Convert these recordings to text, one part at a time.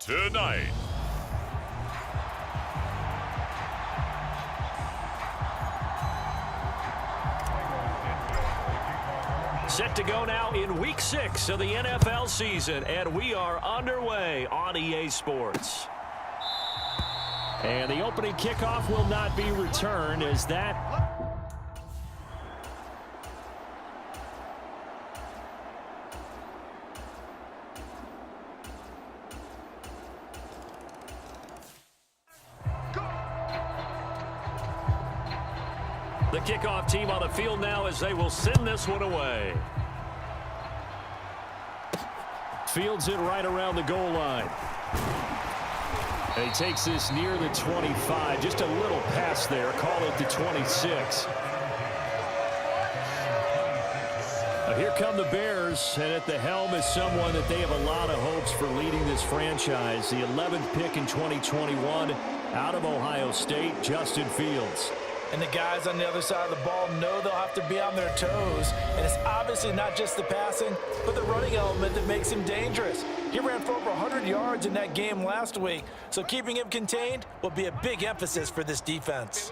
tonight. Set to go now in Week 6 of the NFL season, and we are underway on EA Sports. And the opening kickoff will not be returned as that... The kickoff team on the field now as they will send this one away. Fields it right around the goal line. And he takes this near the 25. Just a little pass there. Call it the 26. Now here come the Bears, and at the helm is someone that they have a lot of hopes for leading this franchise. The 11th pick in 2021 out of Ohio State, Justin Fields. And the guys on the other side of the ball know they'll have to be on their toes. And it's obviously not just the passing, but the running element that makes him dangerous. He ran for over 100 yards in that game last week, so keeping him contained will be a big emphasis for this defense.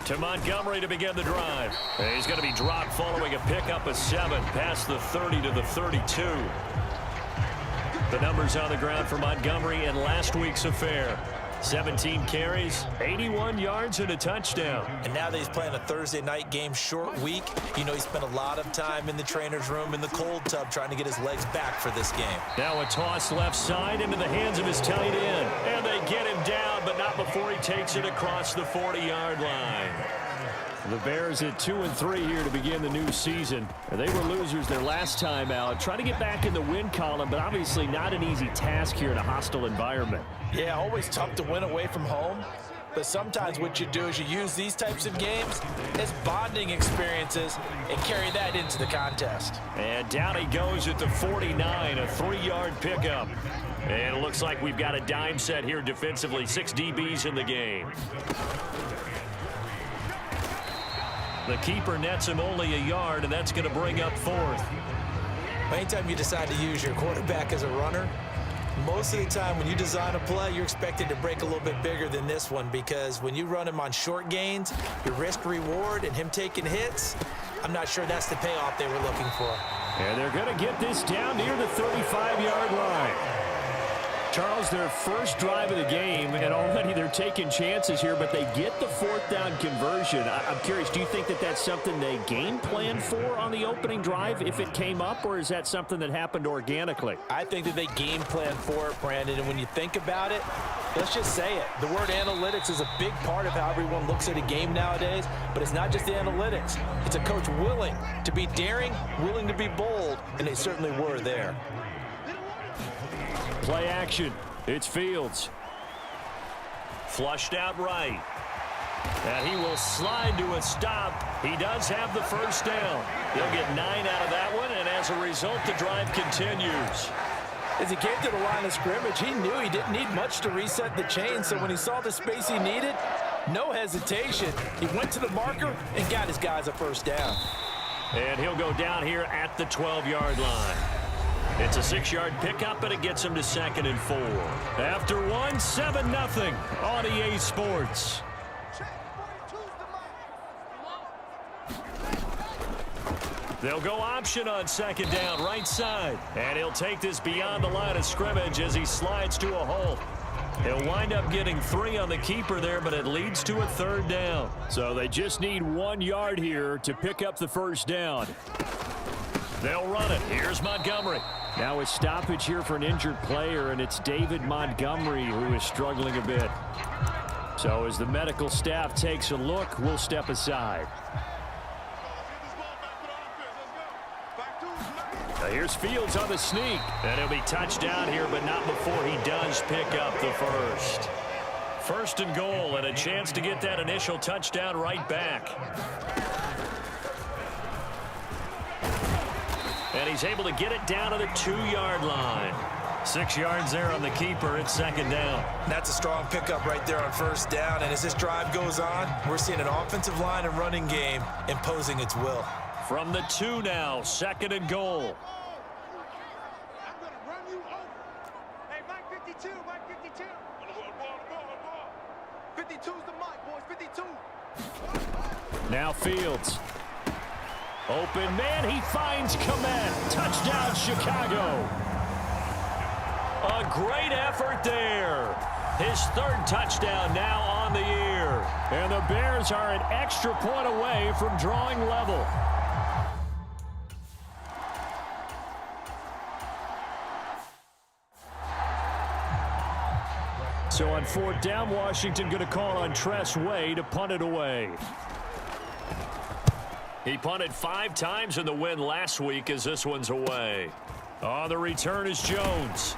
To Montgomery to begin the drive. He's going to be dropped following a pickup of 7 past the 30 to the 32. The numbers on the ground for Montgomery in last week's affair. 17 carries, 81 yards, and a touchdown. And now that he's playing a Thursday night game, short week, you know he spent a lot of time in the trainer's room in the cold tub trying to get his legs back for this game. Now a toss left side into the hands of his tight end. And they get him down, but not before he takes it across the 40-yard line. The Bears at 2-3 here to begin the new season. They were losers their last time out. Trying to get back in the win column, but obviously not an easy task here in a hostile environment. Yeah, always tough to win away from home. But sometimes what you do is you use these types of games as bonding experiences and carry that into the contest. And down he goes at the 49, a 3-yard pickup. And it looks like we've got a dime set here defensively. 6 DBs in the game. The keeper nets him only a yard, and that's going to bring up 4th. Anytime you decide to use your quarterback as a runner, most of the time when you design a play, you're expected to break a little bit bigger than this one, because when you run him on short gains, your risk-reward and him taking hits, I'm not sure that's the payoff they were looking for. And they're going to get this down near the 35-yard line. Charles, their first drive of the game, and already they're taking chances here, but they get the 4th down conversion. I'm curious, do you think that that's something they game planned for on the opening drive if it came up, or is that something that happened organically? I think that they game planned for it, Brandon, and when you think about it, let's just say it. The word analytics is a big part of how everyone looks at a game nowadays, but it's not just the analytics. It's a coach willing to be daring, willing to be bold, and they certainly were there. Play action. It's Fields. Flushed out right. And he will slide to a stop. He does have the first down. He'll get 9 out of that one, and as a result, the drive continues. As he came to the line of scrimmage, he knew he didn't need much to reset the chain, so when he saw the space he needed, no hesitation. He went to the marker and got his guys a first down. And he'll go down here at the 12-yard line. It's a 6-yard pickup, and it gets him to 2nd and 4. After 1, 7-0 on EA Sports. They'll go option on 2nd down, right side. And he'll take this beyond the line of scrimmage as he slides to a hole. He'll wind up getting 3 on the keeper there, but it leads to a 3rd down. So they just need 1 yard here to pick up the first down. They'll run it. Here's Montgomery. Now a stoppage here for an injured player, and it's David Montgomery who is struggling a bit. So as the medical staff takes a look, we'll step aside. Now here's Fields on the sneak. And he'll be touched down here, but not before he does pick up the first. 1st and goal, and a chance to get that initial touchdown right back. And he's able to get it down to the 2-yard line. 6 yards there on the keeper. It's 2nd down. That's a strong pickup right there on 1st down. And as this drive goes on, we're seeing an offensive line and running game imposing its will. From the 2 now, 2nd and goal. Now Fields. Open man, he finds Komet. Touchdown, Chicago. A great effort there. His third touchdown now on the year. And the Bears are an extra point away from drawing level. So on fourth down, Washington going to call on Tress Way to punt it away. He punted 5 times in the win last week as this one's away. On the return is Jones.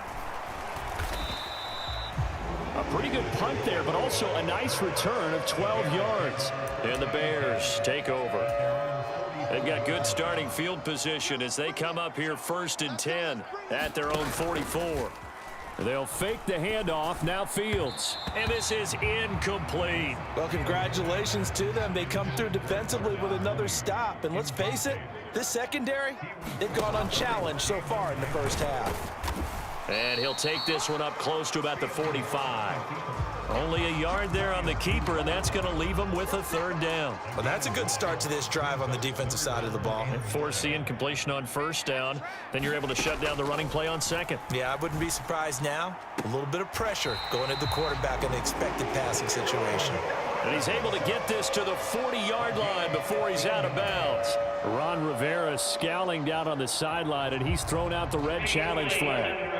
A pretty good punt there, but also a nice return of 12 yards. And the Bears take over. They've got good starting field position as they come up here 1st and 10 at their own 44. They'll fake the handoff. Now Fields. And this is incomplete. Well, congratulations to them. They come through defensively with another stop. And let's face it, this secondary, they've gone unchallenged so far in the first half. And he'll take this one up close to about the 45. Only a yard there on the keeper, and that's going to leave him with a 3rd down. Well, that's a good start to this drive on the defensive side of the ball. Force the incompletion on 1st down. Then you're able to shut down the running play on 2nd. Yeah, I wouldn't be surprised now. A little bit of pressure going at the quarterback in the expected passing situation. And he's able to get this to the 40-yard line before he's out of bounds. Ron Rivera scowling down on the sideline, and he's thrown out the red challenge flag.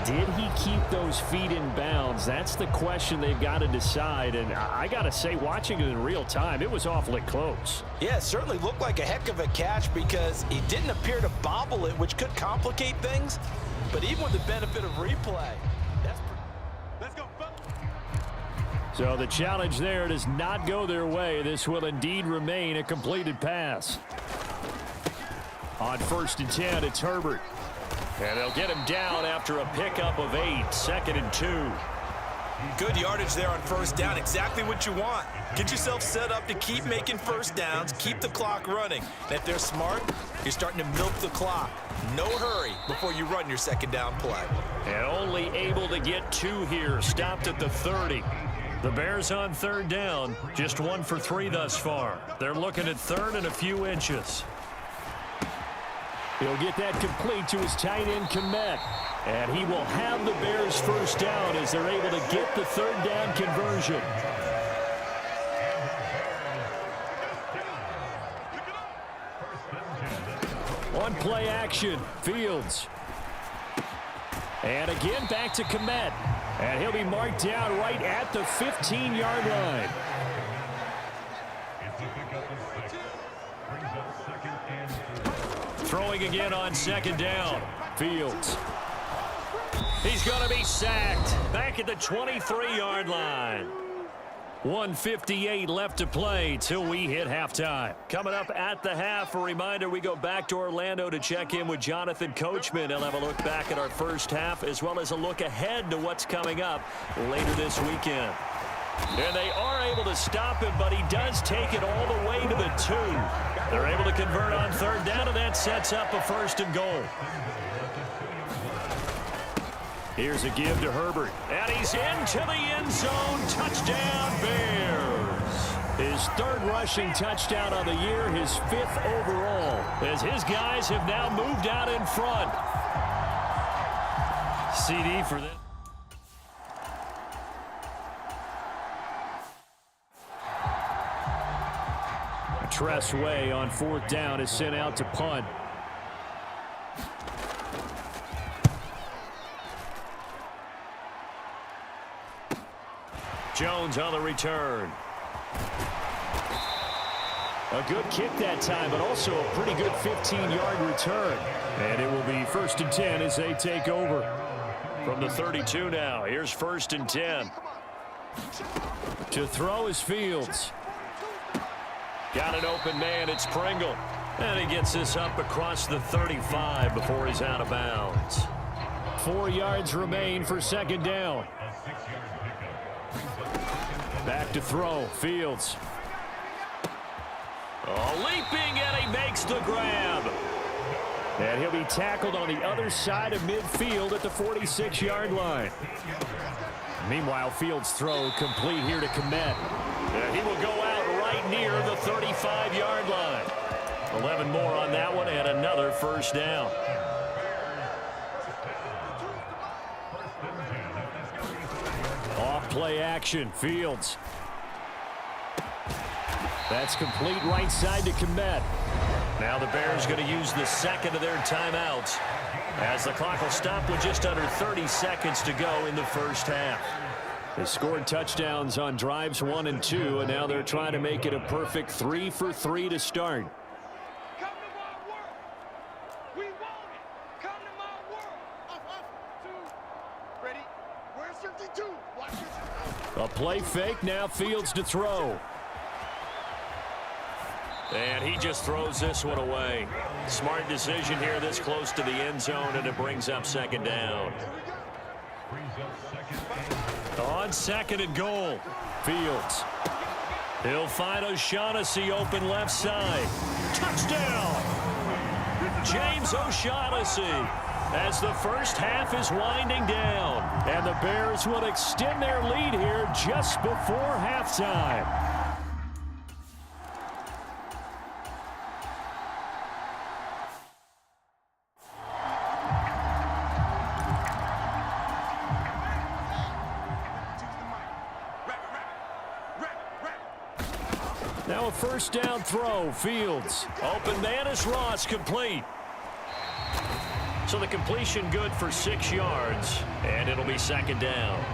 Did he keep those feet in bounds? That's the question they've got to decide. And I got to say, watching it in real time, it was awfully close. Yeah, it certainly looked like a heck of a catch because he didn't appear to bobble it, which could complicate things. But even with the benefit of replay, let's go. So the challenge there does not go their way. This will indeed remain a completed pass. On 1st and 10, it's Herbert. And they'll get him down after a pickup of 8, 2nd and 2. Good yardage there on 1st down, exactly what you want. Get yourself set up to keep making 1st downs, keep the clock running. And if they're smart, you're starting to milk the clock. No hurry before you run your 2nd down play. And only able to get 2 here, stopped at the 30. The Bears on 3rd down, just 1 for 3 thus far. They're looking at 3rd and a few inches. He'll get that complete to his tight end, Komet. And he will have the Bears 1st down as they're able to get the 3rd down conversion. On play action, Fields. And again back to Komet. And he'll be marked down right at the 15-yard line. Throwing again on 2nd down. Fields. He's going to be sacked. Back at the 23-yard line. 1:58 left to play till we hit halftime. Coming up at the half, a reminder, we go back to Orlando to check in with Jonathan Coachman. He'll have a look back at our first half as well as a look ahead to what's coming up later this weekend. And they are able to stop him, but he does take it all the way to the 2. They're able to convert on 3rd down, and that sets up a 1st and goal. Here's a give to Herbert, and he's into the end zone. Touchdown, Bears. His 3rd rushing touchdown on the year, his 5th overall, as his guys have now moved out in front. CD for them. Tress Way on 4th down is sent out to punt. Jones on the return. A good kick that time, but also a pretty good 15-yard return. And it will be 1st and 10 as they take over. From the 32 now, here's 1st and 10. To throw is Fields. Got an open man, it's Pringle. And he gets this up across the 35 before he's out of bounds. 4 yards remain for 2nd down. Back to throw, Fields. Oh, leaping, and he makes the grab. And he'll be tackled on the other side of midfield at the 46-yard line. Meanwhile, Fields' throw complete here to Komet. And he will go out right near the 35-yard line. 11 more on that one and another first down. Off play action, Fields. That's complete right side to Komet. Now the Bears going to use the second of their timeouts as the clock will stop with just under 30 seconds to go in the first half. They scored touchdowns on drives 1 and 2, and now they're trying to make it a perfect 3 for 3 to start. A play fake, now Fields to throw. And he just throws this one away. Smart decision here this close to the end zone, and it brings up second down. On second and goal, Fields. He'll find O'Shaughnessy open left side. Touchdown! James O'Shaughnessy, as the first half is winding down. And the Bears will extend their lead here just before halftime. Now a first down throw, Fields. Open man is Ross, complete. So the completion good for 6 yards, and it'll be second down.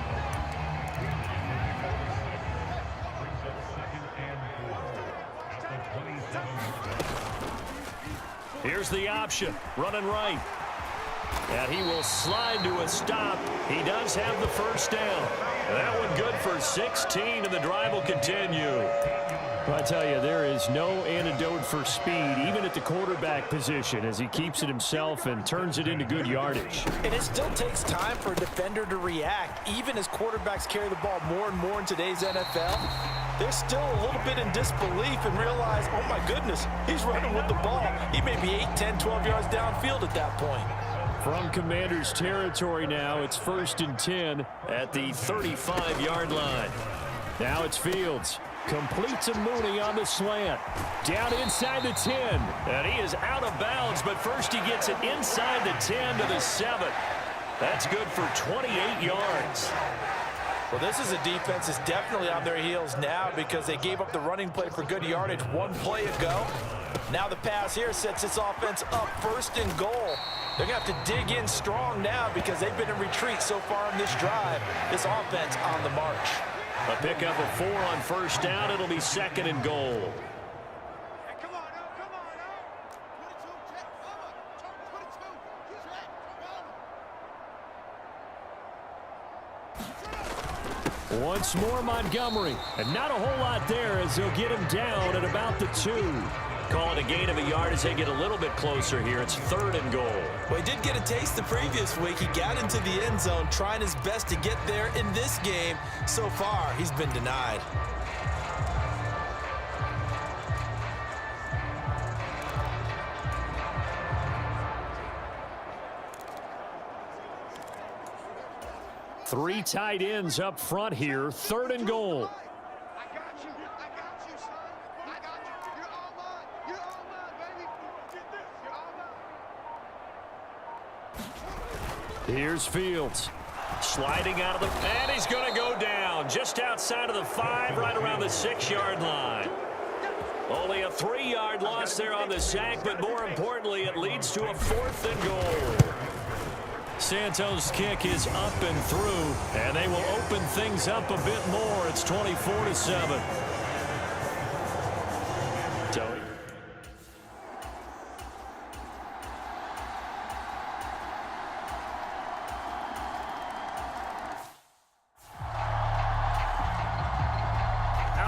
Here's the option, running right. And he will slide to a stop. He does have the first down. That one good for 16, and the drive will continue. I tell you, there is no antidote for speed, even at the quarterback position, as he keeps it himself and turns it into good yardage. And it still takes time for a defender to react, even as quarterbacks carry the ball more and more in today's NFL. They're still a little bit in disbelief and realize, oh my goodness, he's running with the ball. He may be 8, 10, 12 yards downfield at that point. From Commander's territory now, it's 1st and 10 at the 35-yard line. Now it's Fields. Complete to Mooney on the slant. Down inside the 10. And he is out of bounds, but first he gets it inside the 10 to the 7. That's good for 28 yards. Well, this is a defense that's definitely on their heels now because they gave up the running play for good yardage one play ago. Now the pass here sets this offense up 1st and goal. They're going to have to dig in strong now because they've been in retreat so far in this drive. This offense on the march. A pickup of 4 on first down. It'll be 2nd and goal. Once more Montgomery. And not a whole lot there as they'll get him down at about the 2. Call it a gain of a yard as they get a little bit closer here. It's 3rd and goal. Well, he did get a taste the previous week. He got into the end zone, trying his best to get there in this game. So far, he's been denied. Three tight ends up front here. 3rd and goal. Here's Fields. Sliding out of the... And he's going to go down just outside of the 5, right around the 6-yard line. Only a 3-yard loss there on the sack, but more importantly, it leads to a 4th and goal. Santos' kick is up and through, and they will open things up a bit more. It's 24-7.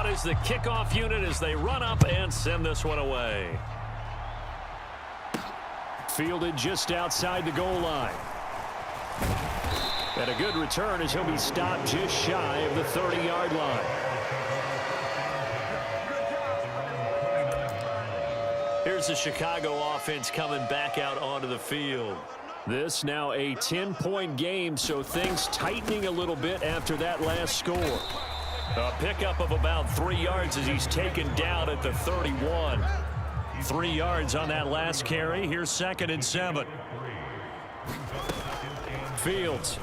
Is the kickoff unit as they run up and send this one away. Fielded just outside the goal line. And a good return as he'll be stopped just shy of the 30-yard line. Here's the Chicago offense coming back out onto the field. This now a 10-point game, so things tightening a little bit after that last score. A pickup of about 3 yards as he's taken down at the 31. 3 yards on that last carry. Here's 2nd and 7. Fields.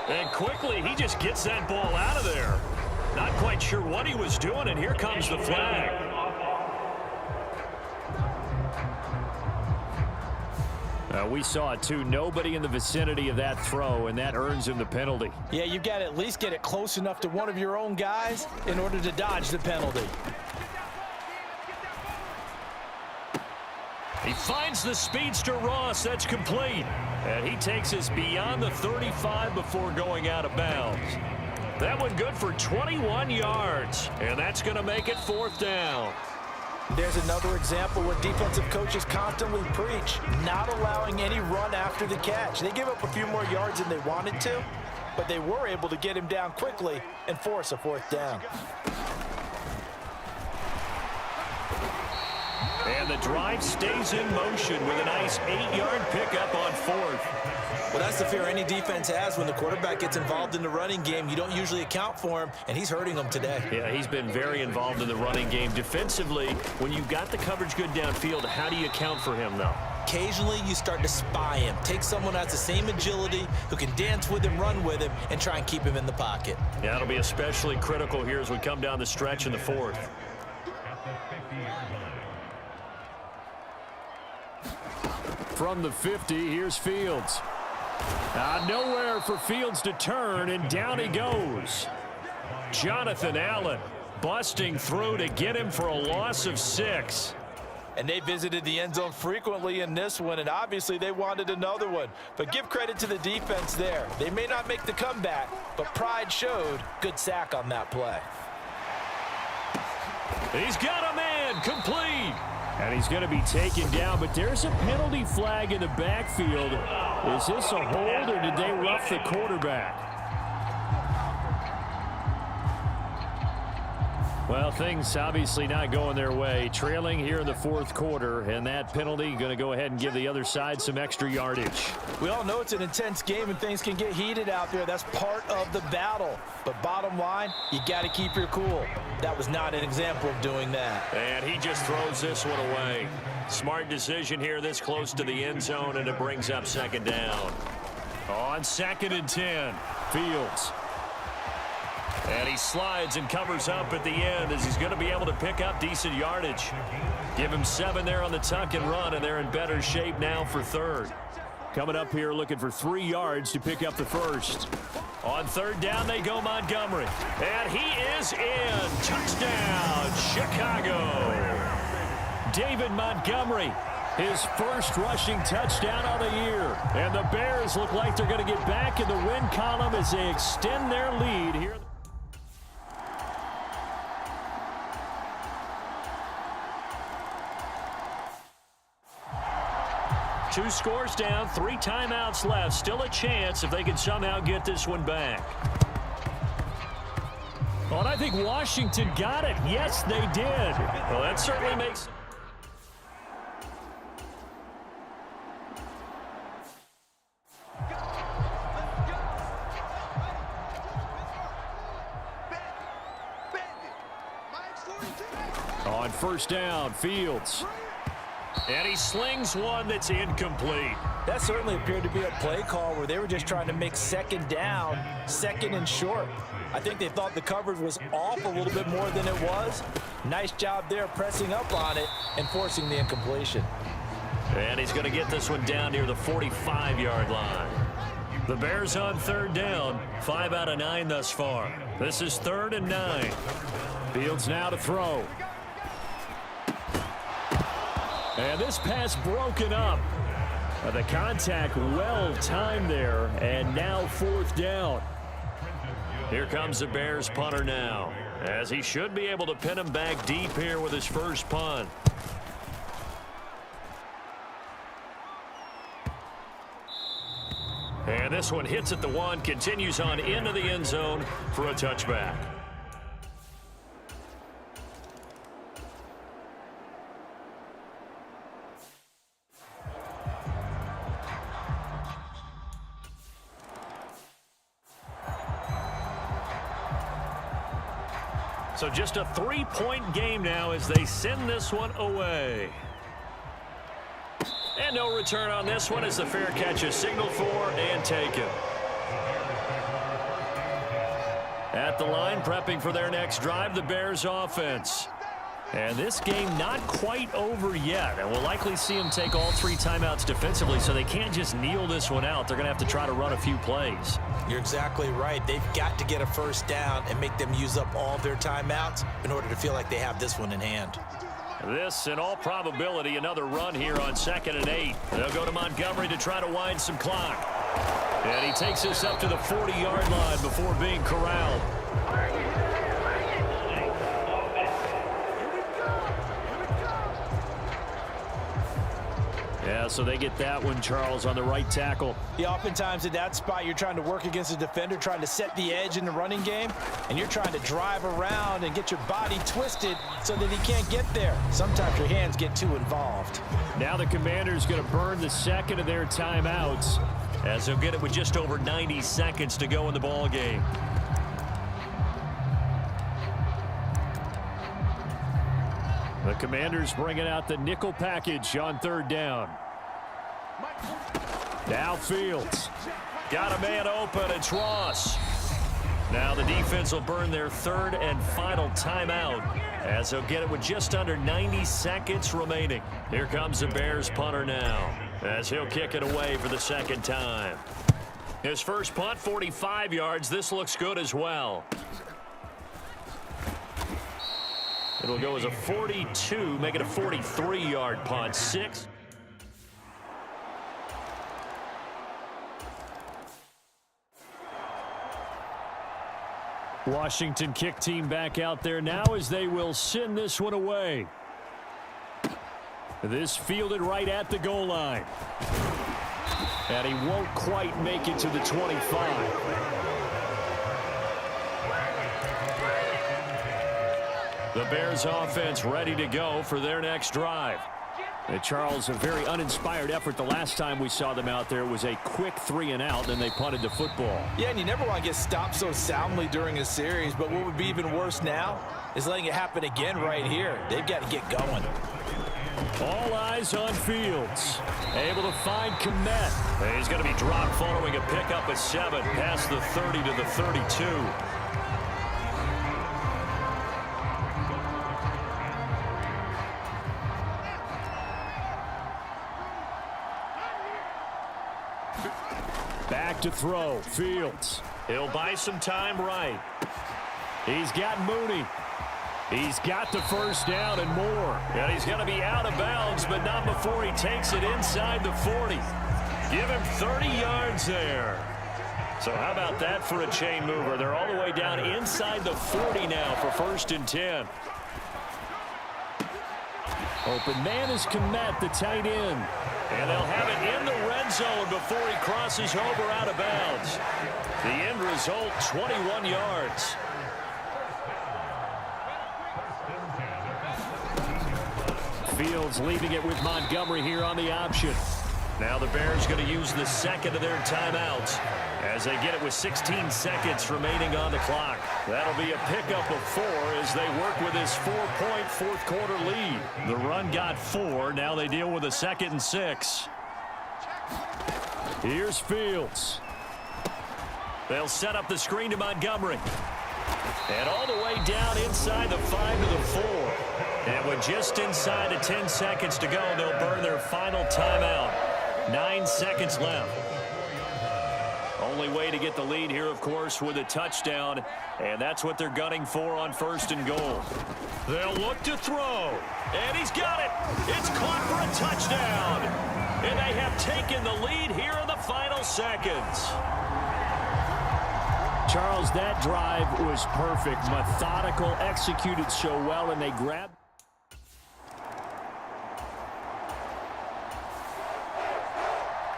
And quickly, he just gets that ball out of there. Not quite sure what he was doing, and here comes the flag. We saw it, too. Nobody in the vicinity of that throw, and that earns him the penalty. Yeah, you've got to at least get it close enough to one of your own guys in order to dodge the penalty. He finds the speedster Ross. That's complete. And he takes us beyond the 35 before going out of bounds. That one good for 21 yards. And that's going to make it 4th down. There's another example where defensive coaches constantly preach not allowing any run after the catch. They gave up a few more yards than they wanted to, but they were able to get him down quickly and force a 4th down. And the drive stays in motion with a nice 8-yard pickup on 4th. Well, that's the fear any defense has when the quarterback gets involved in the running game. You don't usually account for him, and he's hurting them today. Yeah, he's been very involved in the running game. Defensively, when you've got the coverage good downfield, how do you account for him, though? Occasionally, you start to spy him. Take someone who has the same agility, who can dance with him, run with him, and try and keep him in the pocket. Yeah, that'll be especially critical here as we come down the stretch in the 4th. From the 50, here's Fields. Nowhere for Fields to turn, and down he goes. Jonathan Allen busting through to get him for a loss of 6. And they visited the end zone frequently in this one, and obviously they wanted another one. But give credit to the defense there. They may not make the comeback, but pride showed. Good sack on that play. He's got a man, complete. And he's going to be taken down, but there's a penalty flag in the backfield. Is this a hold, or did they rough the quarterback? Well, things obviously not going their way. Trailing here in the 4th quarter, and that penalty going to go ahead and give the other side some extra yardage. We all know it's an intense game and things can get heated out there. That's part of the battle. But bottom line, you got to keep your cool. That was not an example of doing that. And he just throws this one away. Smart decision here this close to the end zone, and it brings up 2nd down. On 2nd and 10, Fields. And he slides and covers up at the end as he's going to be able to pick up decent yardage. Give him 7 there on the tuck and run, and they're in better shape now for 3rd. Coming up here looking for 3 yards to pick up the 1st. On 3rd down they go, Montgomery. And he is in. Touchdown, Chicago. David Montgomery, his first rushing touchdown of the year. And the Bears look like they're going to get back in the win column as they extend their lead here. 2 scores down, 3 timeouts left. Still a chance if they can somehow get this one back. Well, and I think Washington got it. Yes, they did. Well, that certainly makes... On 1st down, Fields. And he slings one that's incomplete. That certainly appeared to be a play call where they were just trying to make 2nd down, 2nd and short. I think they thought the coverage was off a little bit more than it was. Nice job there pressing up on it and forcing the incompletion. And he's going to get this one down near the 45-yard line. The Bears on 3rd down, 5 out of 9 thus far. This is 3rd and 9. Fields now to throw. And this pass broken up. The contact well timed there, and now 4th down. Here comes the Bears punter now, as he should be able to pin him back deep here with his first punt. And this one hits at the 1, continues on into the end zone for a touchback. So just a 3-point game now as they send this one away. And no return on this one as the fair catch is signaled for and taken. At the line, prepping for their next drive, the Bears offense. And this game not quite over yet. And we'll likely see them take all 3 timeouts defensively, so they can't just kneel this one out. They're going to have to try to run a few plays. You're exactly right. They've got to get a first down and make them use up all their timeouts in order to feel like they have this one in hand. This, in all probability, another run here on 2nd and 8. They'll go to Montgomery to try to wind some clock. And he takes us up to the 40-yard line before being corralled. Yeah, so they get that one, Charles, on the right tackle. Yeah, oftentimes at that spot, you're trying to work against a defender, trying to set the edge in the running game, and you're trying to drive around and get your body twisted so that he can't get there. Sometimes your hands get too involved. Now the Commanders going to burn the second of their timeouts as they'll get it with just over 90 seconds to go in the ball game. The Commanders bringing out the nickel package on 3rd down. Now Fields. Got a man open. It's Ross. Now the defense will burn their 3rd and final timeout as they'll get it with just under 90 seconds remaining. Here comes the Bears punter now as he'll kick it away for the 2nd time. His first punt, 45 yards. This looks good as well. It'll go as a 42, make it a 43-yard punt. 6. Washington kick team back out there now as they will send this one away. This fielded right at the goal line. And he won't quite make it to the 25. The Bears offense ready to go for their next drive. And Charles, a very uninspired effort the last time we saw them out there. It was a quick 3 and out, then they punted the football. Yeah, and you never want to get stopped so soundly during a series, but what would be even worse now is letting it happen again right here. They've got to get going. All eyes on Fields. Able to find Kmet. And he's going to be dropped following a pickup at 7, past the 30 to the 32. Back to throw. Fields. He'll buy some time right. He's got Mooney. He's got the first down and more. And he's going to be out of bounds, but not before he takes it inside the 40. Give him 30 yards there. So how about that for a chain mover? They're all the way down inside the 40 now for 1st and 10. Open man is Kmet, the tight end. And they'll have it in the red zone before he crosses over out of bounds. The end result, 21 yards. Fields leaving it with Montgomery here on the option. Now the Bears going to use the 2nd of their timeouts as they get it with 16 seconds remaining on the clock. That'll be a pickup of 4 as they work with this 4-point 4th quarter lead. The run got 4. Now they deal with a 2nd and 6. Here's Fields. They'll set up the screen to Montgomery. And all the way down inside the 5 to the 4. And with just inside of 10 seconds to go, they'll burn their final timeout. 9 seconds left. Only way to get the lead here, of course, with a touchdown. And that's what they're gunning for on 1st and goal. They'll look to throw. And he's got it. It's caught for a touchdown. And they have taken the lead here in the final seconds. Charles, that drive was perfect. Methodical, executed so well, and they grabbed.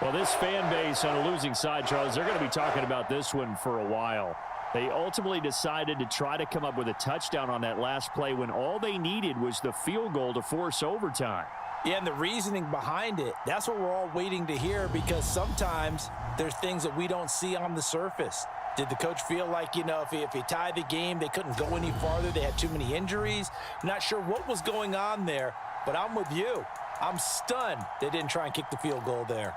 Well, this fan base on a losing side, Charles, they're going to be talking about this one for a while. They ultimately decided to try to come up with a touchdown on that last play when all they needed was the field goal to force overtime. Yeah, and the reasoning behind it, that's what we're all waiting to hear, because sometimes there's things that we don't see on the surface. Did the coach feel like, if he tied the game, they couldn't go any farther, they had too many injuries? Not sure what was going on there, but I'm with you. I'm stunned they didn't try and kick the field goal there.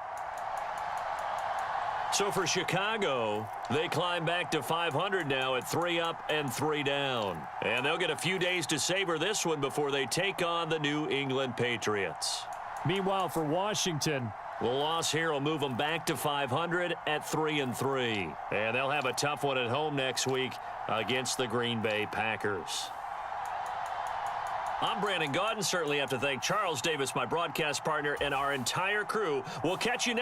So for Chicago, they climb back to 500 now at 3 up and 3 down. And they'll get a few days to savor this one before they take on the New England Patriots. Meanwhile, for Washington, the loss here will move them back to 500 at 3 and 3. And they'll have a tough one at home next week against the Green Bay Packers. I'm Brandon Gaudin. Certainly have to thank Charles Davis, my broadcast partner, and our entire crew. We'll catch you next